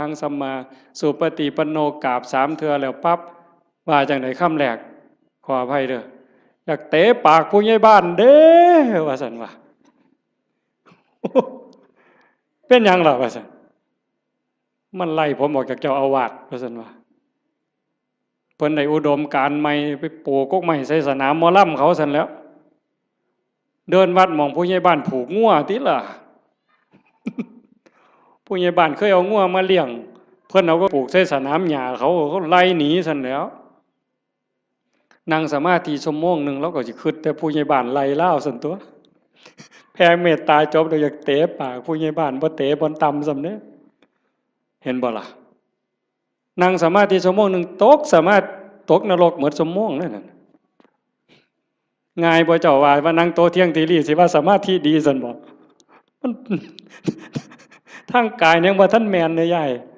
ทางสัมมาสุปฏิปันโนกราบ3 เทื่อแล้วปั๊บว่าจังได๋คำแรกขออภัยเด้ออยากเตะปากผู้ใหญ่บ้านเด้ว่าซั่นว่า เป็นหยังล่ะว่าซั่นมันไล่ผมออกจากเจ้าอาวาสว่าซั่นว่าเพิ่นได้อุดมการณ์ใหม่ไปปลูกกกไม้ใส่สนามหมอลำเขาซั่นแล้วเดินวัดมองผู้ใหญ่บ้านผูกงัวติล่ะ ผู้ใหญ่บ้านเคยเอางัวมาเลี้ยงเพิ่นเอาก็ปลูกใส่สนามหญ้าเขาไล่หนีซั่นแล้วนั่งสมาธิชั่วโมงนึงแล้วก็สิคิดแต่ผู้ใหญ่บ้านไล่ลาวซั่นตัวแผ่เมตตาจบโดยอยากเตะปากผู้ใหญ่บ้านบ่เตะบ่ตำซำเด้เห็นบ่ล่ะนั่งสมาธิชั่วโมงนึงตกนรกหมดชั่วโมงนั่นน่ะง่ายบ่เจ้าว่านั่งโตเที่ยงตีรีสิว่าสมาธิดีซั่นบ่มัน ทางกายยังบ่ทันแม่นเด้ยาย